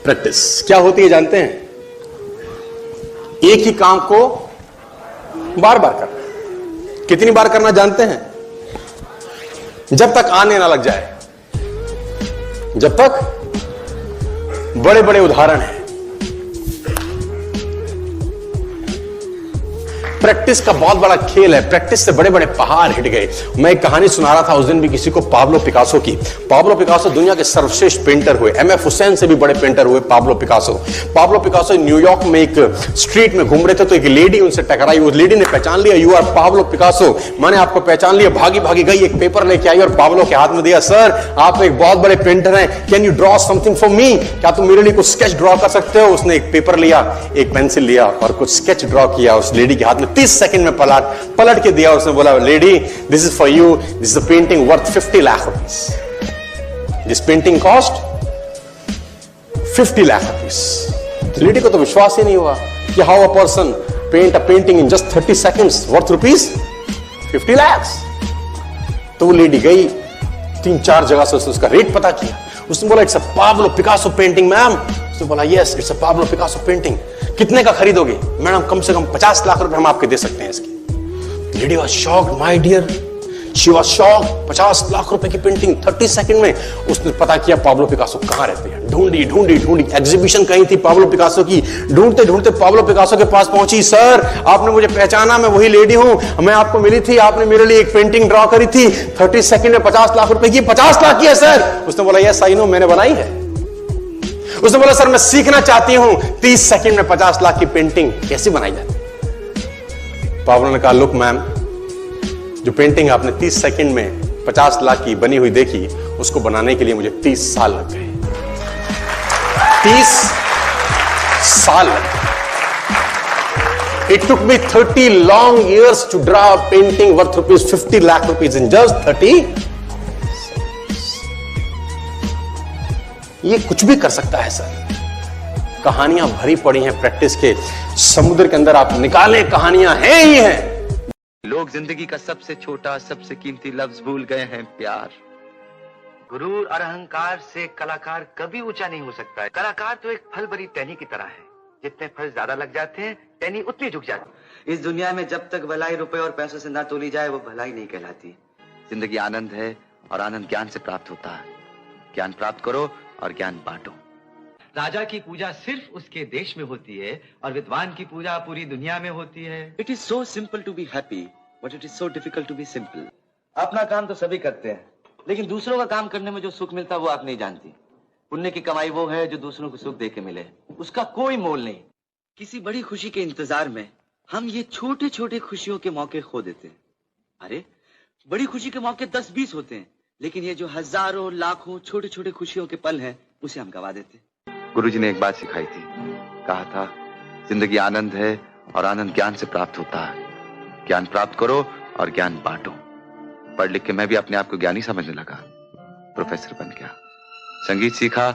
Practice क्या होती है जानते हैं? एक ही काम को बार बार करना। कितनी बार करना जानते हैं? जब तक आने ना लग जाए। जब तक बड़े बड़े उदाहरण हैं। प्रैक्टिस का बहुत बड़ा खेल है। प्रैक्टिस से बड़े बड़े पहाड़ हिट गए। मैं एक कहानी सुना रहा था उस दिन भी किसी को, पाब्लो पिकासो की। पाब्लो पिकासो दुनिया के सर्वश्रेष्ठ पेंटर हुए। एमएफ हुसैन से भी बड़े पेंटर हुए Pablo Picasso. Pablo Picasso New York में एक स्ट्रीट में घूम रहे थे तो एक लेडी उनसे टकराई। उस लेडी ने पहचान लिया, यू आर पाब्लो पिकासो, मैंने आपको पहचान लिया। भागी भागी गई, एक पेपर लेके आई और पाब्लो के हाथ में दिया। सर आप एक बहुत बड़े पेंटर हैं, can you draw something for me? क्या तुम मेरे लिए कुछ स्केच ड्रॉ कर सकते हो? उसने एक पेपर लिया, एक पेंसिल लिया और कुछ स्केच ड्रॉ किया उस लेडी के हाथ में। 30 सेकंड में पलट के दिया। उसने बोला, lady this is for you, this is a painting worth 50 lakh rupees. This painting cost 50 lakh rupees. Lady को तो विश्वास ही नहीं हुआ कि how a person paint a painting in just 30 seconds worth rupees 50 lakh. तो वो लेडी गई 3-4 जगह से, उसने उसका रेट पता किया। उसने बोला, it's a Pablo Picasso painting ma'am. उसने बोला, yes it's a Pablo Picasso painting. कितने का खरीदोगे? मैडम कम से कम 50 लाख रुपए हम आपके दे सकते हैं इसकी। Lady was shocked, my dear, she was shocked. 50 lakh रुपए की पेंटिंग 30 सेकंड में। उसने पता किया पाब्लो पिकासो कहां रहते हैं। ढूंढी ढूंढी ढूंढी, एग्जीबिशन कहीं थी पाब्लो पिकासो की। ढूंढते ढूंढते पाब्लो पिकासो के पास पहुंची। सर आपने मुझे पहचाना, मैं वही लेडी हूं, मैं आपको मिली थी, आपने मेरे लिए एक पेंटिंग ड्रॉ करी थी 30 सेकंड में 50 लाख रुपए की। 50 लाख की है सर? उसने बोला, यस आई नो, मैंने बनाई है। उसने बोला, सर मैं सीखना चाहती हूं 30 सेकंड में 50 लाख की पेंटिंग कैसे बनाई जाती। पाब्लो ने कहा, लुक मैम, जो पेंटिंग आपने 30 सेकंड में 50 लाख की बनी हुई देखी, उसको बनाने के लिए मुझे 30 साल लग गए। 30 साल लग गए। It took me 30 long years to draw a painting worth rupees 50 lakh rupees in just 30 ये कुछ भी कर सकता है सर। कहानियां भरी पड़ी हैं प्रैक्टिस के समुद्र के अंदर। आप निकालें, कहानियां हैं ही हैं। लोग जिंदगी का सबसे छोटा, सबसे कीमती लफ्ज भूल गए हैं, प्यार। गुरूर और अहंकार से कलाकार कभी ऊंचा नहीं हो सकता है। कलाकार तो एक फल भरी टहनी की तरह है, जितने फल ज्यादा लग जाते हैं टहनी उतनी झुक जाती है। इस दुनिया में जब तक भलाई रुपए और पैसों से ना तोली जाए, वो भलाई नहीं कहलाती। जिंदगी आनंद है और आनंद ज्ञान से प्राप्त होता है। ज्ञान प्राप्त करो और ज्ञान बांटो। राजा की पूजा सिर्फ उसके देश में होती है और विद्वान की पूजा पूरी दुनिया में होती है। It is so simple to be happy, but it is so difficult to be simple. अपना काम तो सभी करते हैं, लेकिन दूसरों का काम करने में जो सुख मिलता है वो आप नहीं जानती। पुण्य की कमाई वो है जो दूसरों को सुख दे के मिले, उसका कोई मोल नहीं। किसी बड़ी खुशी के इंतजार में हम ये छोटे छोटे खुशियों के मौके खो देते हैं। अरे बड़ी खुशी के मौके 10-20 होते हैं, लेकिन ये जो हजारों लाखों छोटे छोटे खुशियों के पल हैं, उसे हम गवा देते हैं। गुरुजी ने एक बात सिखाई थी, कहा था जिंदगी आनंद है और आनंद ज्ञान से प्राप्त होता है। ज्ञान प्राप्त करो और ज्ञान बांटो। पढ़ लिख के मैं भी अपने आप को ज्ञानी समझने लगा। प्रोफेसर बन गया, संगीत सीखा,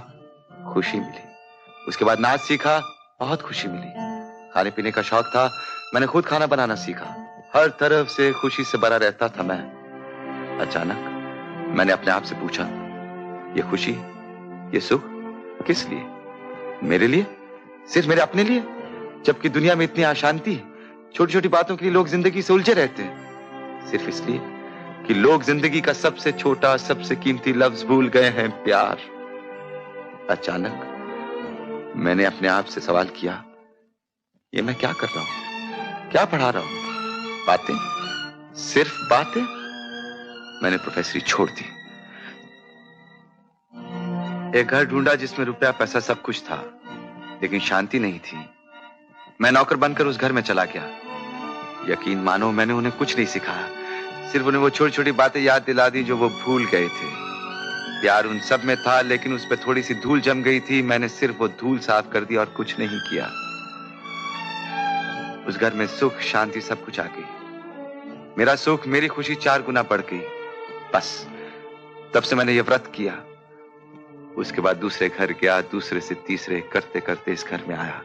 खुशी मिली। उसके बाद नाच सीखा, बहुत खुशी मिली। खाने पीने का शौक था, मैंने खुद खाना बनाना सीखा। हर तरफ से खुशी से भरा रहता था मैं। अचानक मैंने अपने आप से पूछा, ये खुशी, ये सुख किस लिए? मेरे लिए? सिर्फ मेरे अपने लिए? जबकि दुनिया में इतनी अशांति, छोटी छोटी बातों के लिए लोग जिंदगी से उलझे रहते हैं। सिर्फ इसलिए कि लोग जिंदगी का सबसे छोटा, सबसे कीमती लफ्ज भूल गए हैं, प्यार। अचानक मैंने अपने आप से सवाल किया, ये मैं क्या कर रहा हूं, क्या पढ़ा रहा हूं? बातें, सिर्फ बातें। मैंने प्रोफेसरी छोड़ दी। एक घर ढूंढा जिसमें रुपया पैसा सब कुछ था, लेकिन शांति नहीं थी। मैं नौकर बनकर उस घर में चला गया। यकीन मानो मैंने उन्हें कुछ नहीं सिखाया, सिर्फ उन्हें वो छोटी छोटी बातें याद दिला दी जो वो भूल गए थे। प्यार उन सब में था, लेकिन उस पर थोड़ी सी धूल जम गई थी। मैंने सिर्फ वो धूल साफ कर दी और कुछ नहीं किया। उस घर में सुख, शांति, सब कुछ आ गई। मेरा सुख, मेरी खुशी 4 गुना बढ़ गई। बस तब से मैंने ये व्रत किया। उसके बाद दूसरे घर गया, दूसरे से तीसरे, करते करते इस घर में आया।